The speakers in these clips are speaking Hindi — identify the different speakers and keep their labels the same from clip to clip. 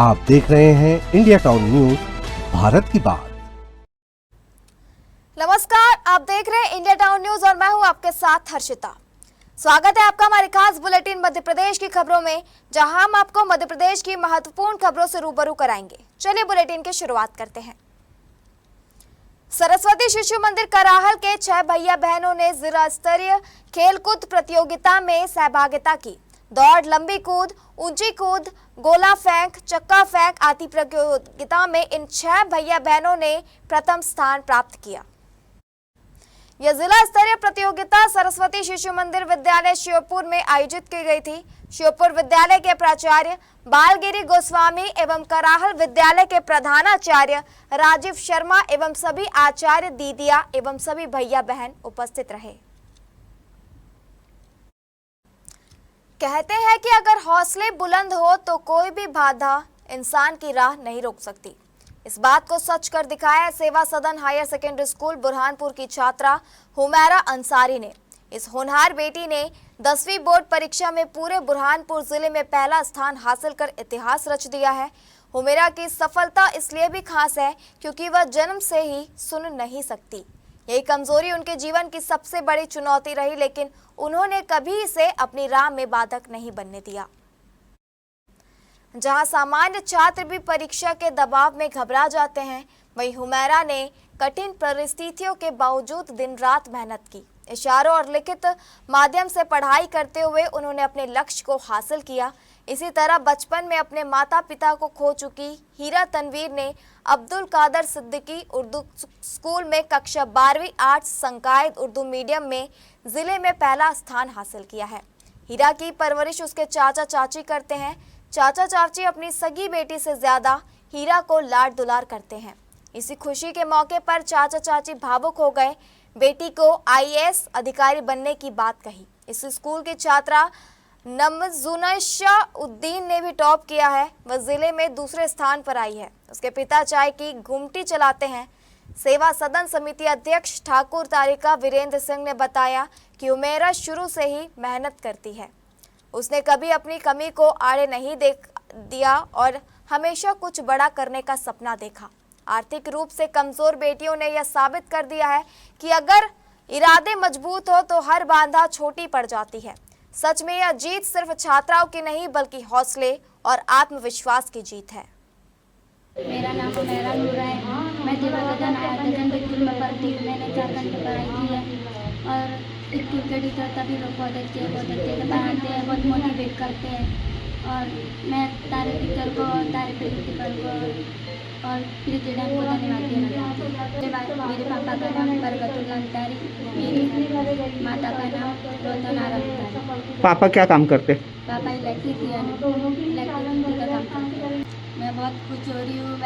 Speaker 1: आप देख रहे हैं इंडिया टाउन न्यूज, भारत की बात।
Speaker 2: नमस्कार, आप देख रहे हैं इंडिया टाउन न्यूज और मैं हूं आपके साथ हर्षिता। स्वागत है आपका हमारे खास बुलेटिन मध्य प्रदेश की खबरों में, जहां हम आपको मध्य प्रदेश की महत्वपूर्ण खबरों से रूबरू कराएंगे। चलिए बुलेटिन की शुरुआत करते हैं। सरस्वती शिशु मंदिर कराहल के 6 भैया बहनों ने जिला स्तरीय खेलकूद प्रतियोगिता में सहभागिता की। दौड़, लंबी कूद, ऊंची कूद, गोला फेंक, चक्का फेंक आदि प्रतियोगिता में इन 6 भैया बहनों ने प्रथम स्थान प्राप्त किया। यह जिला स्तरीय प्रतियोगिता सरस्वती शिशु मंदिर विद्यालय श्योपुर में आयोजित की गई थी। श्योपुर विद्यालय के प्राचार्य बालगिरी गोस्वामी एवं कराहल विद्यालय के प्रधानाचार्य राजीव शर्मा एवं सभी आचार्य दीदिया एवं सभी भैया बहन उपस्थित रहे। कहते हैं कि अगर हौसले बुलंद हो तो कोई भी बाधा इंसान की राह नहीं रोक सकती। इस बात को सच कर दिखाया सेवा सदन हायर सेकेंडरी स्कूल बुरहानपुर की छात्रा हुमैरा अंसारी ने। इस होनहार बेटी ने 10वीं बोर्ड परीक्षा में पूरे बुरहानपुर जिले में पहला स्थान हासिल कर इतिहास रच दिया है। हुमैरा की सफलता इसलिए भी खास है क्योंकि वह जन्म से ही सुन नहीं सकती। यही कमजोरी उनके जीवन की सबसे बड़ी चुनौती रही, लेकिन उन्होंने कभी इसे अपनी राह में बाधक नहीं बनने दिया। जहां सामान्य छात्र भी परीक्षा के दबाव में घबरा जाते हैं, वहीं हुमैरा ने कठिन परिस्थितियों के बावजूद दिन रात मेहनत की। इशारों और लिखित माध्यम से पढ़ाई करते हुए उन्होंने अपने लक्ष्य को हासिल किया। इसी तरह बचपन में अपने माता पिता को खो चुकी हीरा तनवीर ने अब्दुल कादर सिद्दीकी उर्दू स्कूल में कक्षा 12वीं आर्ट्स संकायद उर्दू मीडियम में जिले में पहला स्थान हासिल किया है। हीरा की परवरिश उसके चाचा चाची करते हैं। चाचा चाची अपनी सगी बेटी से ज्यादा हीरा को लाड दुलार करते हैं। इसी खुशी के मौके पर चाचा चाची भावुक हो गए। बेटी को IAS अधिकारी बनने की बात कही। इस स्कूल की छात्रा नमजुनशा उद्दीन ने भी टॉप किया है। वह जिले में दूसरे स्थान पर आई है। उसके पिता चाय की गुमटी चलाते हैं। सेवा सदन समिति अध्यक्ष ठाकुर तारिका वीरेंद्र सिंह ने बताया कि हुमैरा शुरू से ही मेहनत करती है। उसने कभी अपनी कमी को आड़े नहीं दिया और हमेशा कुछ बड़ा करने का सपना देखा। आर्थिक रूप से कमजोर बेटियों ने यह साबित कर दिया है कि अगर इरादे मजबूत हो तो हर बाधा छोटी पड़ जाती है। सच में यह जीत सिर्फ छात्राओं की नहीं बल्कि हौसले और आत्मविश्वास की जीत है।
Speaker 3: मेरा नाम हुमैरा नूरा है। मैं सेवा सदन स्कूल में पढ़ती हूँ। मैंने 4 घंटे पढ़ाई की है और स्कूल के टीचर सभी लोग बहुत अच्छे से पढ़ाते हैं, बहुत मोटिवेट करते हैं। और मैं तारे टीचर को और तारे प्रिंसिपल को और प्रेसिडेंट को धन्यवाद देना चाहती हूँ। मेरे पापा का नाम बरकतुल्लाह अंसारी, मेरी माता का नाम रोशनारा अंसारी।
Speaker 4: पापा क्या काम करते?
Speaker 3: पापा इलेक्ट्रीशियन का काम करते हैं। मैं बहुत खुश हो रही हूँ।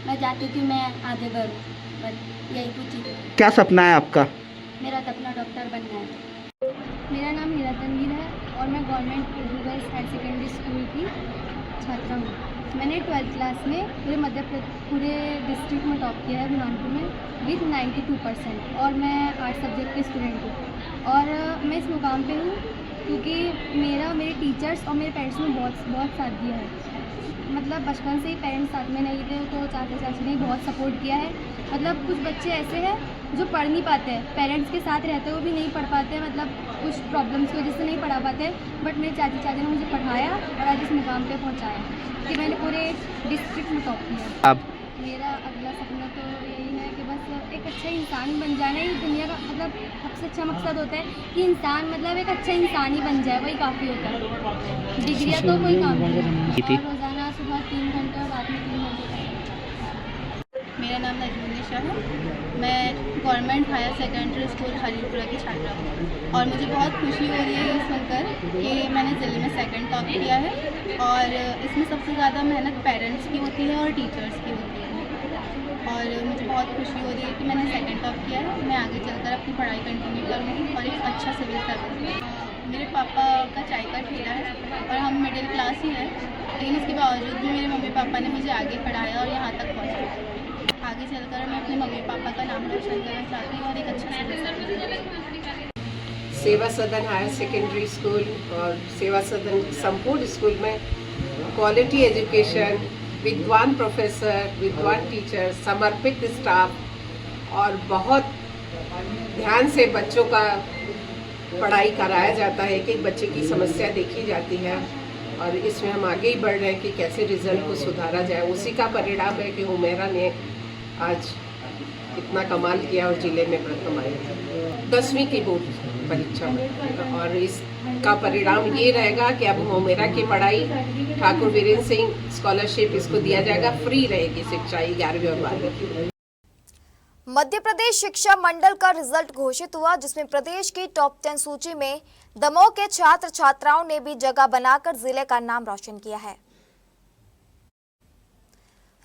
Speaker 3: मैं चाहती थी मैं आगे बढ़ूँ, बस यही कुछ।
Speaker 4: क्या सपना है आपका?
Speaker 3: मेरा सपना डॉक्टर बनना है।
Speaker 5: मेरा नाम हीरा तनवीर है और मैं government girls higher secondary school की छात्रा हूँ। मैंने 12th क्लास में पूरे डिस्ट्रिक्ट में टॉप किया है बुरहानपुर में विथ 92% और मैं 8 सब्जेक्ट की स्टूडेंट हूँ। और मैं इस मुकाम पे हूँ क्योंकि मेरे टीचर्स और मेरे पेरेंट्स ने बहुत साथ दिया है। मतलब बचपन से ही पेरेंट्स साथ में नहीं थे तो चाचा चाची ने बहुत सपोर्ट किया है। मतलब कुछ बच्चे ऐसे हैं जो पढ़ नहीं पाते हैं, पेरेंट्स के साथ रहते हुए भी नहीं पढ़ पाते हैं, मतलब कुछ प्रॉब्लम्स की वजह से नहीं पढ़ा पाते हैं। बट मेरे चाची चाचा ने मुझे पढ़ाया और आज इस मुकाम पे पहुंचाया कि मैंने पूरे डिस्ट्रिक्ट में टॉप किया।
Speaker 4: अब
Speaker 5: मेरा अगला सपना तो यही है कि बस एक अच्छा इंसान बन जाना ही दुनिया का मतलब सबसे अच्छा मकसद होता है कि इंसान मतलब एक अच्छा इंसान ही बन जाए, वही काफ़ी होता है। डिग्रियाँ तो कोई काम नहीं है। रोज़ाना सुबह 3 घंटे और रात में 3 घंटे।
Speaker 6: मेरा नाम नजमुनिशा है। मैं गवर्नमेंट हायर सेकेंडरी स्कूल खलीलपुरा की छात्रा हूँ और मुझे बहुत खुशी हो रही है ये सुनकर कि मैंने ज़िले में 2nd टॉप किया है। और इसमें सबसे ज़्यादा मेहनत पेरेंट्स की होती है और टीचर्स की होती है। और मुझे बहुत खुशी हो रही है कि मैंने 2nd टॉप किया है। मैं आगे चलकर अपनी पढ़ाई कंटिन्यू करूँगी और एक अच्छा सिविल सर्विस। मेरे पापा का चाय का ठेला है और हम मिडिल क्लास ही हैं, लेकिन इसके बावजूद भी मेरे मम्मी पापा ने मुझे आगे पढ़ाया और यहाँ तक पहुँचाया। आगे चलकर मैं अपने मम्मी पापा का नाम रोशन करना चाहती हूँ और एक अच्छा सिविल सर्विस।
Speaker 7: सेवा सदन हायर सेकेंडरी स्कूल और सेवा सदन संपूर्ण स्कूल में क्वालिटी एजुकेशन, विद्वान प्रोफेसर, विद्वान टीचर, समर्पित स्टाफ और बहुत ध्यान से बच्चों का पढ़ाई कराया जाता है कि बच्चे की समस्या देखी जाती है और इसमें हम आगे ही बढ़ रहे हैं कि कैसे रिजल्ट को सुधारा जाए। उसी का परिणाम है कि हुमैरा ने आज इतना कमाल किया और जिले में प्रथम आए 10वीं की बोर्ड परीक्षा में। और इसका परिणाम ये रहेगा कि अब हुमैरा की पढ़ाई ठाकुर वीरेंद्र सिंह स्कॉलरशिप इसको दिया जाएगा, फ्री रहेगी शिक्षा 11वीं और 12वीं की।
Speaker 2: मध्य प्रदेश शिक्षा मंडल का रिजल्ट घोषित हुआ, जिसमें प्रदेश की टॉप 10 सूची में दमोह के छात्र छात्राओं ने भी जगह बनाकर जिले का नाम रोशन किया है।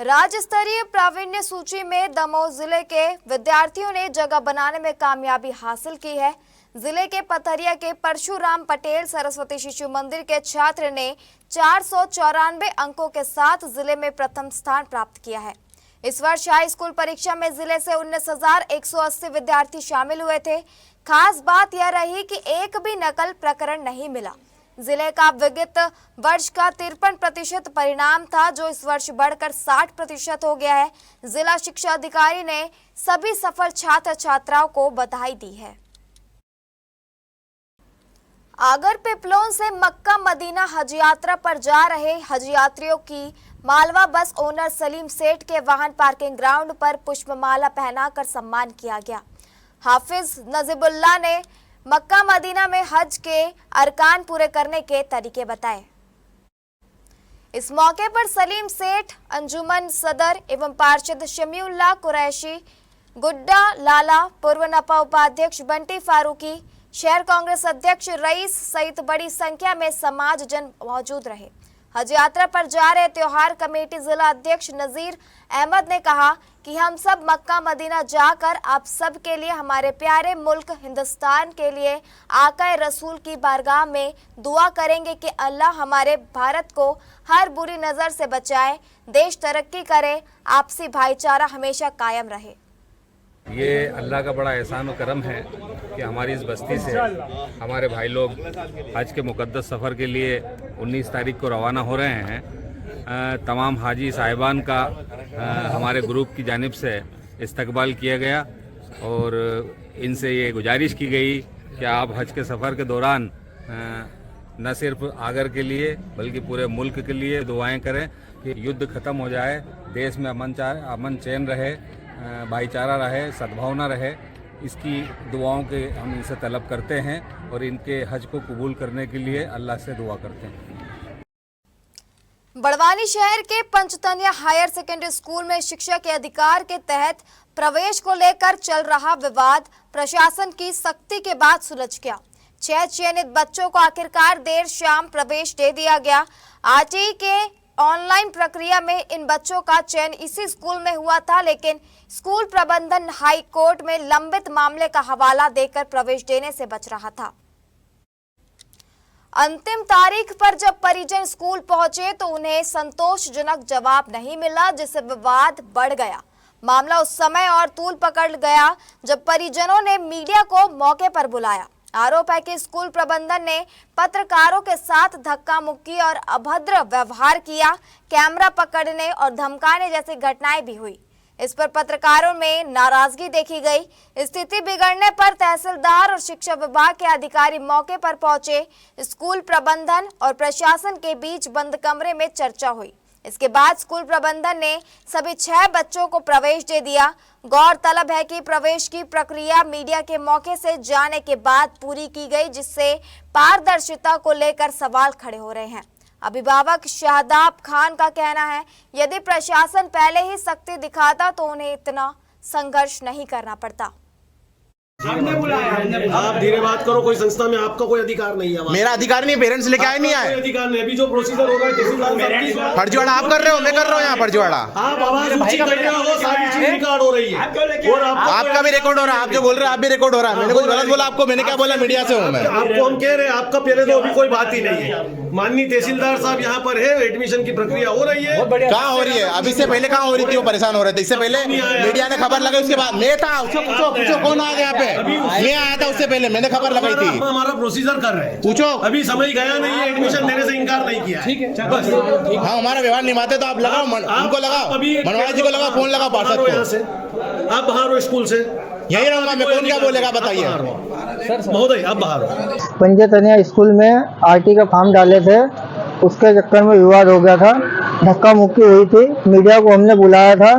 Speaker 2: राज्य स्तरीय प्रावीण्य सूची में दमोह जिले के विद्यार्थियों ने जगह बनाने में कामयाबी हासिल की है। जिले के पथरिया के परशुराम पटेल सरस्वती शिशु मंदिर के छात्र ने 494 अंकों के साथ जिले में प्रथम स्थान प्राप्त किया है। इस वर्ष हाई स्कूल परीक्षा में जिले से 19,180 विद्यार्थी शामिल हुए थे। खास बात यह रही कि एक भी नकल प्रकरण नहीं मिला। जिले का विगत वर्ष का 53% परिणाम था, जो इस वर्ष बढ़कर 60% हो गया है। जिला शिक्षा अधिकारी ने सभी सफल छात्र छात्राओं को बधाई दी है। आगर पिपलोन से मक्का मदीना हज यात्रा पर जा रहे हज यात्रियों की मालवा बस ओनर सलीम सेठ के वाहन पार्किंग ग्राउंड पर पुष्पमाला पहनाकर सम्मान किया गया। हाफिज नजीबुल्लाह ने मक्का मदीना में हज के अरकान पूरे करने के तरीके बताए। इस मौके पर सलीम सेठ, अंजुमन सदर एवं पार्षद शमीउल्लाह कुरैशी, गुड्डा लाला, पूर्व नपा उपाध्यक्ष बंटी फारूकी, शहर कांग्रेस अध्यक्ष रईस सहित बड़ी संख्या में समाज जन मौजूद रहे। हज यात्रा पर जा रहे त्योहार कमेटी जिला अध्यक्ष नजीर अहमद ने कहा कि हम सब मक्का मदीना जाकर आप सब के लिए, हमारे प्यारे मुल्क हिंदुस्तान के लिए आका रसूल की बारगाह में दुआ करेंगे कि अल्लाह हमारे भारत को हर बुरी नज़र से बचाए, देश तरक्की करे, आपसी भाईचारा हमेशा कायम रहे।
Speaker 8: ये अल्लाह का बड़ा एहसान और करम है कि हमारी इस बस्ती से हमारे भाई लोग हज के मुक़द्दस सफ़र के लिए 19 तारीख को रवाना हो रहे हैं। तमाम हाजी साहिबान का हमारे ग्रुप की जानिब से इस्तकबाल किया गया और इनसे ये गुजारिश की गई कि आप हज के सफ़र के दौरान न सिर्फ आगर के लिए बल्कि पूरे मुल्क के लिए दुआएं करें कि युद्ध ख़त्म हो जाए, देश में अमन चैन रहे, भाईचारा रहे, सद्भावना रहे। इसकी दुआओं के हम इनसे तलब करते हैं और इनके हज को कबूल करने के लिए अल्लाह से दुआ करते हैं।
Speaker 2: बड़वानी शहर के पंचतनिया हायर सेकेंडरी स्कूल में शिक्षा के अधिकार के तहत प्रवेश को लेकर चल रहा विवाद प्रशासन की सख्ती के बाद सुलझ गया। 6 चयनित बच्चों को आखिरकार देर शाम प्रवेश दे दिया गया। आरटीई के ऑनलाइन प्रक्रिया में इन बच्चों का चयन इसी स्कूल में हुआ था, लेकिन स्कूल प्रबंधन हाई कोर्ट में लंबित मामले का हवाला देकर प्रवेश देने से बच रहा था। अंतिम तारीख पर जब परिजन स्कूल पहुंचे तो उन्हें संतोषजनक जवाब नहीं मिला, जिससे विवाद बढ़ गया। मामला उस समय और तूल पकड़ गया जब परिजनों ने मीडिया को मौके पर बुलाया। आरोप है कि स्कूल प्रबंधन ने पत्रकारों के साथ धक्का मुक्की और अभद्र व्यवहार किया। कैमरा पकड़ने और धमकाने जैसी घटनाएं भी हुई। इस पर पत्रकारों में नाराजगी देखी गई। स्थिति बिगड़ने पर तहसीलदार और शिक्षा विभाग के अधिकारी मौके पर पहुंचे। स्कूल प्रबंधन और प्रशासन के बीच बंद कमरे में चर्चा हुई। इसके बाद स्कूल प्रबंधन ने सभी 6 बच्चों को प्रवेश दे दिया। गौरतलब है कि प्रवेश की प्रक्रिया मीडिया के मौके से जाने के बाद पूरी की गई, जिससे पारदर्शिता को लेकर सवाल खड़े हो रहे हैं। अभिभावक शाहदाब खान का कहना है, यदि प्रशासन पहले ही सख्ती दिखाता तो उन्हें इतना संघर्ष नहीं करना पड़ता।
Speaker 9: आप धीरे बात करो, कोई संस्था में आपका कोई अधिकार नहीं है।
Speaker 10: मेरा अधिकार नहीं, पेरेंट्स लेके आए नहीं आए।
Speaker 9: अधिकार नहीं, अभी जो प्रोसीजर होगा
Speaker 10: फर्जीवाड़ा आप कर रहे हो, मैं कर रहा हूँ यहाँ फर्जीवाड़ा।
Speaker 9: आप आवाज ऊंची कर रहे हो, सारी चीज रिकॉर्ड हो रही है और
Speaker 10: आपका भी रिकॉर्ड हो रहा है। आप जो बोल रहे हैं आप भी रिकॉर्ड हो रहा है। मैंने कुछ गलत बोला आपको? मैंने क्या बोला? मीडिया से हूँ मैं।
Speaker 9: आपको हम कह रहे हैं आपका पहले तो अभी कोई बात ही नहीं है। माननीय तहसीलदार साहब यहाँ पर है, एडमिशन की प्रक्रिया हो रही है।
Speaker 10: कहाँ हो रही है? अब इससे पहले कहाँ हो रही थी? वो परेशान हो रहे थे इससे पहले, मीडिया ने खबर लगाई, उसके बाद मैं था, उसको पूछो कौन आ गया यहाँ पे? मैं आया था उससे पहले, मैंने खबर लगाई थी।
Speaker 9: हमारा प्रोसीजर कर रहे हैं,
Speaker 10: पूछो।
Speaker 9: अभी समय गया नहीं है, एडमिशन देने से इनकार नहीं किया। ठीक है, बस
Speaker 10: हाँ, हमारा व्यवहार निभाते तो आप लगाओ, उनको लगाओ, मनवाड़ा जी को लगाओ, फोन लगाओ पार्षद को।
Speaker 9: आप बाहर हो स्कूल से,
Speaker 10: यही रहूंगा मैं, कौन क्या बोलेगा बताइए।
Speaker 9: महोदय आप बाहर हो।
Speaker 11: पंजतनिया स्कूल में आरटी का फॉर्म डाले थे, उसके चक्कर में विवाद हो गया था, धक्का मुक्की हुई थी। मीडिया को हमने बुलाया था,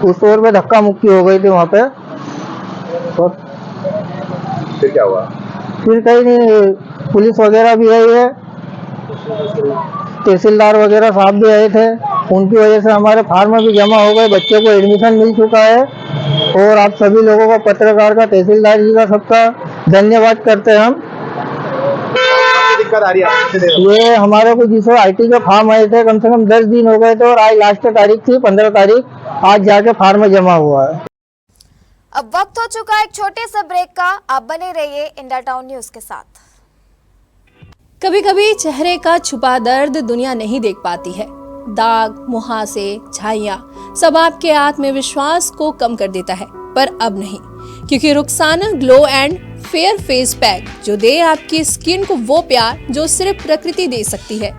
Speaker 11: उस ओर पे धक्का मुक्की हो गई थी वहाँ पे। और
Speaker 10: फिर क्या हुआ?
Speaker 11: फिर कहीं नहीं, पुलिस वगैरह भी आई है, तहसीलदार वगैरह साहब भी आए थे, उनकी वजह से हमारे फार्म भी जमा हो गए, बच्चे को एडमिशन मिल चुका है। और आप सभी लोगों का, पत्रकार का, तहसीलदार जी का, सबका धन्यवाद करते हैं हम।
Speaker 10: दिक्कत आ रही है
Speaker 11: ये हमारे को जिससे आईटी के फॉर्म आए थे, कम से कम 10 दिन हो गए थे, और आज लास्ट तारीख थी 15 तारीख, आज जाके फार्म जमा हुआ है।
Speaker 2: अब वक्त हो चुका है एक छोटे से ब्रेक का। आप बने रहिए इंडिया टाउन न्यूज के साथ।
Speaker 12: कभी कभी चेहरे का छुपा दर्द दुनिया नहीं देख पाती है। दाग, मुहासे, झाइयां सब आपके आत्मविश्वास को कम कर देता है, पर अब नहीं, क्योंकि Rukhsana glow and fair face pack जो दे आपकी स्किन को वो प्यार जो सिर्फ प्रकृति दे सकती है।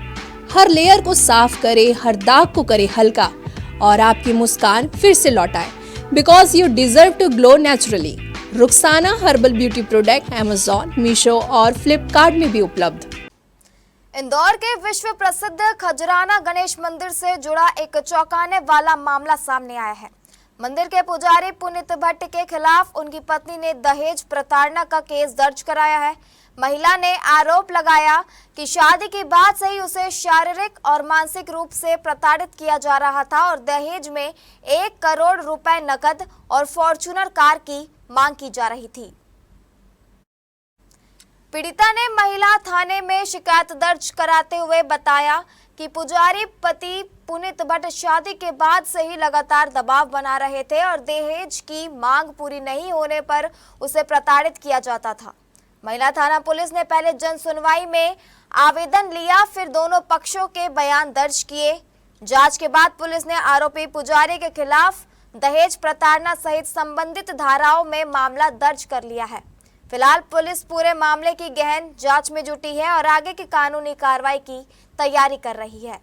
Speaker 12: हर लेयर को साफ करे, हर दाग को करे हल्का, और आपकी मुस्कान फिर से लौटाए, because you deserve to glow naturally. Rukhsana herbal beauty product Amazon, Meesho और फ्लिपकार्ट में भी उपलब्ध।
Speaker 2: इंदौर के विश्व प्रसिद्ध खजराना गणेश मंदिर से जुड़ा एक चौंकाने वाला मामला सामने आया है। मंदिर के पुजारी पुनीत भट्ट के खिलाफ उनकी पत्नी ने दहेज प्रताड़ना का केस दर्ज कराया है। महिला ने आरोप लगाया कि शादी के बाद से ही उसे शारीरिक और मानसिक रूप से प्रताड़ित किया जा रहा था और दहेज में 1 करोड़ रुपए नकद और फॉर्च्यूनर कार की मांग की जा रही थी। पीड़िता ने महिला थाने में शिकायत दर्ज कराते हुए बताया कि पुजारी पति पुनीत भट्ट शादी के बाद से ही लगातार दबाव बना रहे थे और दहेज की मांग पूरी नहीं होने पर उसे प्रताड़ित किया जाता था। महिला थाना पुलिस ने पहले जन सुनवाई में आवेदन लिया, फिर दोनों पक्षों के बयान दर्ज किए। जांच के बाद पुलिस ने आरोपी पुजारी के खिलाफ दहेज प्रताड़ना सहित संबंधित धाराओं में मामला दर्ज कर लिया है। फिलहाल पुलिस पूरे मामले की गहन जांच में जुटी है और आगे की कानूनी कार्रवाई की तैयारी कर रही है।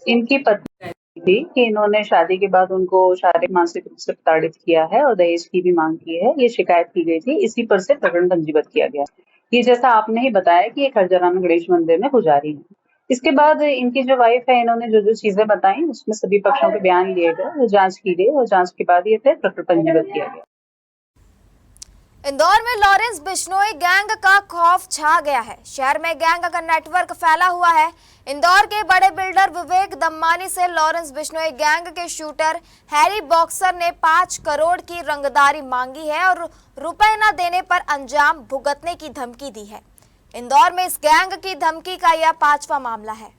Speaker 13: इनकी पत्नी थी कि इन्होंने शादी के बाद उनको शारीरिक मानसिक रूप से प्रताड़ित किया है और दहेज की भी मांग की है। ये शिकायत की गई थी, इसी पर से प्रकरण पंजीबद्ध किया गया। ये जैसा आपने ही बताया कि ये खजराना गणेश मंदिर में पुजारी है। इसके बाद इनकी जो वाइफ है, इन्होंने जो चीजें बताई उसमें सभी पक्षों के बयान लिए गए, जांच की गई और जांच के बाद ये प्रकरण पंजीबद्ध किया गया।
Speaker 2: इंदौर में लॉरेंस बिश्नोई गैंग का खौफ छा गया है। शहर में गैंग का नेटवर्क फैला हुआ है। इंदौर के बड़े बिल्डर विवेक दम्मानी से लॉरेंस बिश्नोई गैंग के शूटर हैरी बॉक्सर ने 5 करोड़ की रंगदारी मांगी है और रुपए न देने पर अंजाम भुगतने की धमकी दी है। इंदौर में इस गैंग की धमकी का यह 5वां मामला है।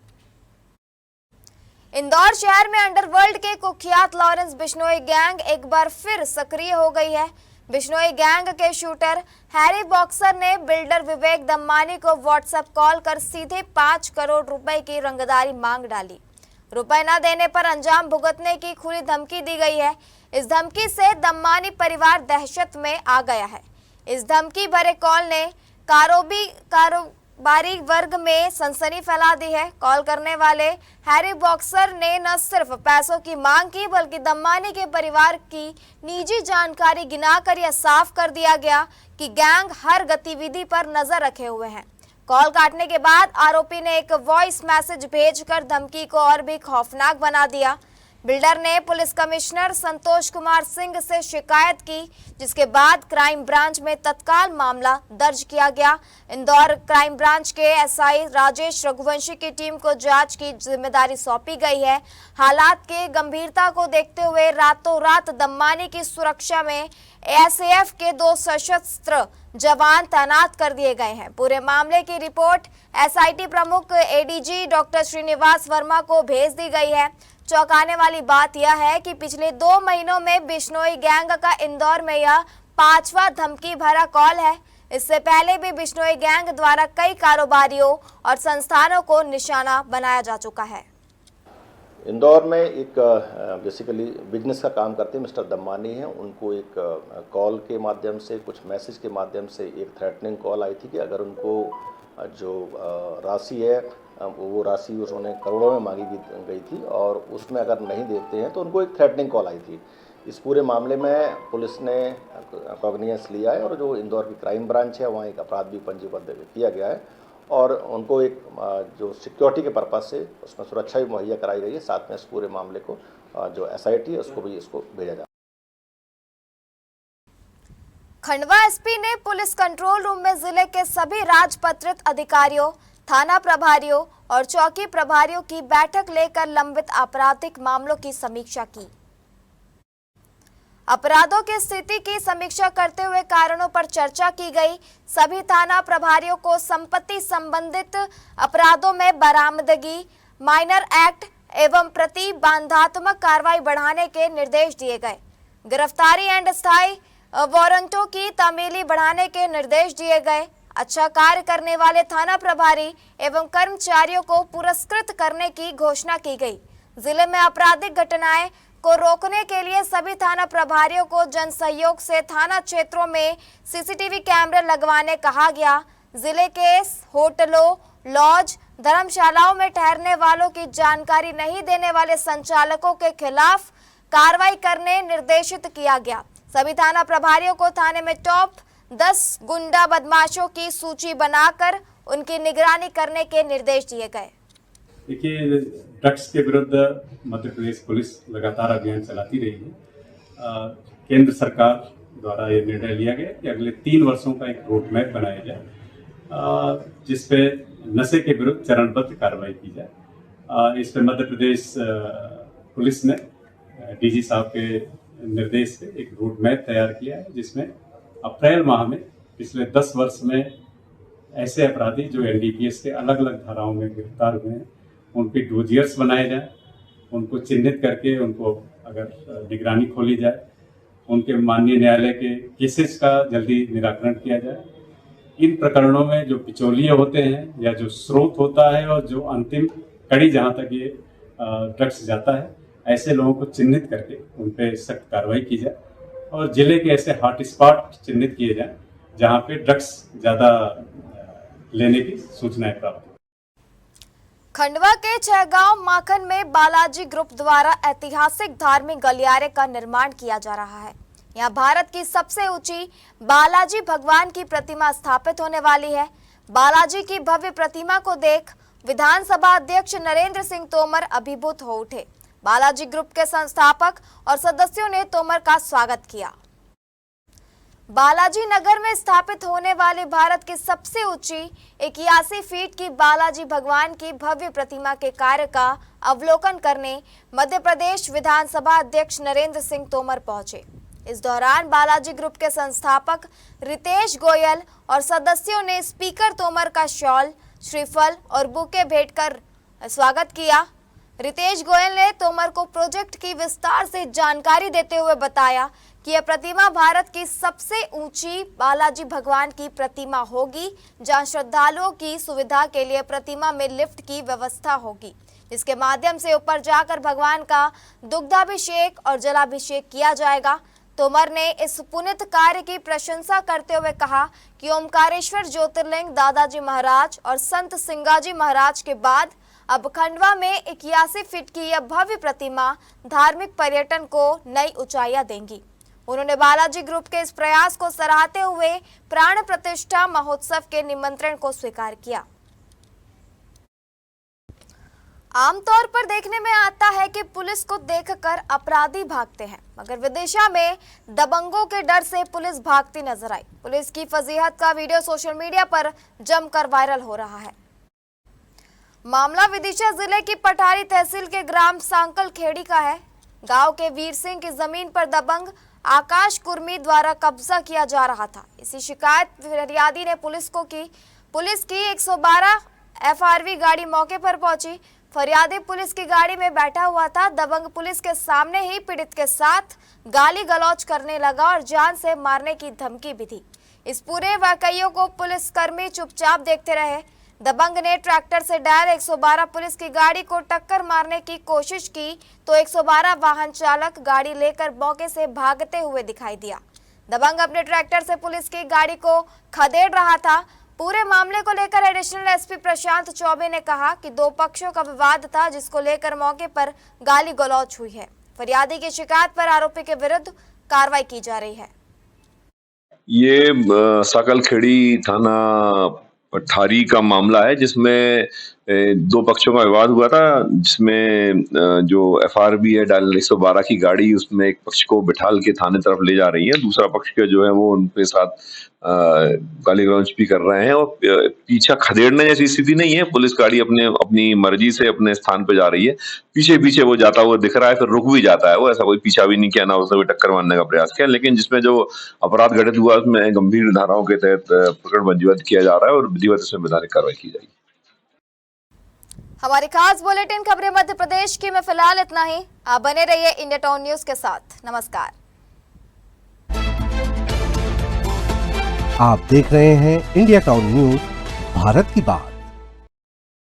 Speaker 2: इंदौर शहर में अंडरवर्ल्ड के कुख्यात लॉरेंस बिश्नोई गैंग एक बार फिर सक्रिय हो गई है। बिश्नोई गैंग के शूटर हैरी बॉक्सर ने बिल्डर विवेक दम्मानी को व्हाट्सएप कॉल कर सीधे 5 करोड़ रुपए की रंगदारी मांग डाली। रुपए न देने पर अंजाम भुगतने की खुली धमकी दी गई है। इस धमकी से दम्मानी परिवार दहशत में आ गया है। इस धमकी भरे कॉल ने कारोबारी वर्ग में सनसनी फैला दी है। कॉल करने वाले हैरी बॉक्सर ने न सिर्फ पैसों की मांग की बल्कि दम्मानी के परिवार की निजी जानकारी गिनाकर यह साफ कर दिया गया कि गैंग हर गतिविधि पर नजर रखे हुए हैं। कॉल काटने के बाद आरोपी ने एक वॉइस मैसेज भेजकर धमकी को और भी खौफनाक बना दिया। बिल्डर ने पुलिस कमिश्नर संतोष कुमार सिंह से शिकायत की, जिसके बाद क्राइम ब्रांच में तत्काल मामला दर्ज किया गया। इंदौर क्राइम ब्रांच के एसआई राजेश रघुवंशी की टीम को जांच की जिम्मेदारी सौंपी गई है। हालात के गंभीरता को देखते हुए रातों रात दम्मानी की सुरक्षा में एसएएफ के 2 सशस्त्र जवान तैनात कर दिए गए हैं। पूरे मामले की रिपोर्ट एसआईटी प्रमुख एडीजी डॉक्टर श्रीनिवास वर्मा को भेज दी गई है। चौंकाने वाली बात यह है कि पिछले 2 महीनों में बिश्नोई गैंग का इंदौर में यह 5वां धमकी भरा कॉल है। इससे पहले भी बिश्नोई गैंग द्वारा कई कारोबारियों और संस्थानों को निशाना बनाया जा चुका है।
Speaker 14: इंदौर में एक बेसिकली बिजनेस का काम करते हैं मिस्टर दम्मानी हैं। उनको एक कॉल के माध्यम से, कुछ मैसेज के माध्यम से एक थ्रेटनिंग कॉल आई थी कि अगर उनको जो राशि है वो राशि उन्होंने करोड़ों में मांगी गई थी और उसमें अगर नहीं देते हैं तो उनको एक थ्रेटनिंग कॉल आई थी। इस पूरे मामले में पुलिस ने कॉग्निजेंस लिया है और जो इंदौर की क्राइम ब्रांच है वहाँ एक अपराध भी पंजीबद्ध किया गया है और उनको एक जो सिक्योरिटी के पर्पज़ से उसमें सुरक्षा भी मुहैया कराई गई है। साथ में इस पूरे मामले को जो SIT है उसको भी इसको भेजा जाए।
Speaker 2: खंडवा एसपी ने पुलिस कंट्रोल रूम में जिले के सभी राजपत्रित अधिकारियों, थाना प्रभारियों और चौकी प्रभारियों की बैठक लेकर लंबित आपराधिक मामलों की समीक्षा की। अपराधों की स्थिति की समीक्षा करते हुए कारणों पर चर्चा की गई। सभी थाना प्रभारियों को संपत्ति संबंधित अपराधों में बरामदगी, माइनर एक्ट एवं प्रतिबंधात्मक कार्रवाई बढ़ाने के निर्देश दिए गए। गिरफ्तारी एंड स्थायी वारंटों की तामीली बढ़ाने के निर्देश दिए गए। अच्छा कार्य करने वाले थाना प्रभारी एवं कर्मचारियों को पुरस्कृत करने की घोषणा की गई। जिले में आपराधिक घटनाएं को रोकने के लिए सभी थाना प्रभारियों को जन सहयोग से थाना क्षेत्रों में CCTV कैमरे लगवाने कहा गया। जिले के होटलों, लॉज, धर्मशालाओं में ठहरने वालों की जानकारी नहीं देने वाले संचालकों के खिलाफ कार्रवाई करने निर्देशित किया गया। सभी थाना प्रभारियों को थाने में टॉप 10 गुंडा बदमाशों की सूची बनाकर उनकी निगरानी करने के निर्देश दिए गए।
Speaker 15: देखिए, ड्रग्स के विरुद्ध मध्य प्रदेश पुलिस लगातार अभियान चलाती रही है। केंद्र सरकार द्वारा ये निर्णय लिया गया कि अगले 3 वर्षों का एक रोड मैप बनाया जाए जिसपे नशे के विरुद्ध चरणबद्ध कार्रवाई की जाए। इस पे मध्य प्रदेश पुलिस ने DG साहब के निर्देश से एक रोड मैप तैयार किया है जिसमें अप्रैल माह में पिछले 10 वर्ष में ऐसे अपराधी जो NDPS के अलग अलग धाराओं में गिरफ्तार हुए हैं उनके डोजियर्स बनाए जाए, उनको चिन्हित करके उनको अगर निगरानी खोली जाए, उनके माननीय न्यायालय के केसेस का जल्दी निराकरण किया जाए। इन प्रकरणों में जो बिचौलिए होते हैं या जो स्रोत होता है और जो अंतिम कड़ी जहाँ तक ये ड्रग्स जाता है, ऐसे लोगों को चिन्हित करके उन पर सख्त कार्रवाई की जाए और जिले के ऐसे हॉट स्पॉट चिन्हित किए जाएं जहाँ पे ड्रग्स ज़्यादा लेने की सूचनाएं प्राप्त।
Speaker 2: खंडवा के छहगांव माखन में बालाजी ग्रुप द्वारा ऐतिहासिक धार्मिक गलियारे का निर्माण किया जा रहा है। यहाँ भारत की सबसे ऊंची बालाजी भगवान की प्रतिमा स्थापित होने वाली है। बालाजी की भव्य प्रतिमा को देख विधानसभा अध्यक्ष नरेंद्र सिंह तोमर अभिभूत हो उठे। बालाजी ग्रुप के संस्थापक और सदस्यों ने तोमर का स्वागत किया। बालाजी नगर में स्थापित होने वाली भारत की सबसे ऊंची 81 फीट की बालाजी भगवान की भव्य प्रतिमा के कार्य का अवलोकन करने मध्य प्रदेश विधानसभा अध्यक्ष नरेंद्र सिंह तोमर पहुंचे। इस दौरान बालाजी ग्रुप के संस्थापक रितेश गोयल और सदस्यों ने स्पीकर तोमर का शॉल, श्रीफल और बुके भेंट कर स्वागत किया। रितेश गोयल ने तोमर को प्रोजेक्ट की विस्तार से जानकारी देते हुए बताया कि यह प्रतिमा भारत की सबसे ऊंची बालाजी भगवान की प्रतिमा होगी, जहां श्रद्धालुओं की सुविधा के लिए प्रतिमा में लिफ्ट की व्यवस्था होगी, जिसके माध्यम से ऊपर जाकर भगवान का दुग्धाभिषेक और जलाभिषेक किया जाएगा। तोमर ने इस पुनीत कार्य की प्रशंसा करते हुए कहा कि ओमकारेश्वर ज्योतिर्लिंग दादाजी महाराज और संत सिंगाजी महाराज के बाद अब खंडवा में 81 फीट की यह भव्य प्रतिमा धार्मिक पर्यटन को नई ऊंचाइयां देंगी। उन्होंने बालाजी ग्रुप के इस प्रयास को सराहते हुए प्राण प्रतिष्ठा महोत्सव के निमंत्रण को स्वीकार किया। आमतौर पर देखने में आता है कि पुलिस को देखकर अपराधी भागते हैं, मगर विदिशा में दबंगों के डर से पुलिस भागती नजर आई। पुलिस की फजीहत का वीडियो सोशल मीडिया पर जमकर वायरल हो रहा है। मामला विदिशा जिले की पठारी तहसील के ग्राम सांकल खेड़ी का है। गांव के वीर सिंह की जमीन पर दबंग आकाश कुर्मी द्वारा कब्जा किया जा रहा था। इसी शिकायत फरियादी ने पुलिस को की। पुलिस की 112 FRV गाड़ी मौके पर पहुंची। फरियादी पुलिस की गाड़ी में बैठा हुआ था। दबंग पुलिस के सामने ही पीड़ित के साथ गाली गलौज करने लगा और जान से मारने की धमकी भी दी। इस पूरे वाकये को पुलिसकर्मी चुपचाप देखते रहे। दबंग ने ट्रैक्टर से डायल 112 पुलिस की गाड़ी को टक्कर मारने की कोशिश की तो 112 वाहन चालक गाड़ी लेकर मौके से भागते हुए दिखाई दिया। दबंग अपने ट्रैक्टर से पुलिस की गाड़ी को खदेड़ रहा था। पूरे मामले को लेकर एडिशनल एसपी प्रशांत चौबे ने कहा कि दो पक्षों का विवाद था, जिसको लेकर मौके पर गाली गलौज हुई है। फरियादी की शिकायत पर आरोपी के विरुद्ध कार्रवाई की जा रही है।
Speaker 16: ये सकलखेड़ी थाना ठारी का मामला है, जिसमें दो पक्षों का विवाद हुआ था, जिसमें जो एफआरबी है डायल 112 की गाड़ी, उसमें एक पक्ष को बिठाल के थाने तरफ ले जा रही है, दूसरा पक्ष के जो है वो उनके साथ गाली गलौज भी कर रहे हैं और पीछा खदेड़ने जैसी स्थिति नहीं है। पुलिस गाड़ी अपनी मर्जी से अपने स्थान पे जा रही है, पीछे पीछे वो जाता हुआ दिख रहा है, फिर रुक भी जाता है वो, ऐसा कोई पीछा भी नहीं किया, ना उसने कोई टक्कर मारने का प्रयास किया। लेकिन जिसमें जो अपराध घटित हुआ उसमें गंभीर धाराओं के तहत प्रकरण पंजीबद्ध किया जा रहा है और विधिवत इसमें वैधानिक कार्रवाई की जाएगी।
Speaker 2: हमारी खास बुलेटिन खबरें मध्य प्रदेश की में फिलहाल इतना ही। आप बने रहिए इंडिया टाउन न्यूज के साथ। नमस्कार।
Speaker 1: आप देख रहे हैं इंडिया टाउन न्यूज, भारत की बात।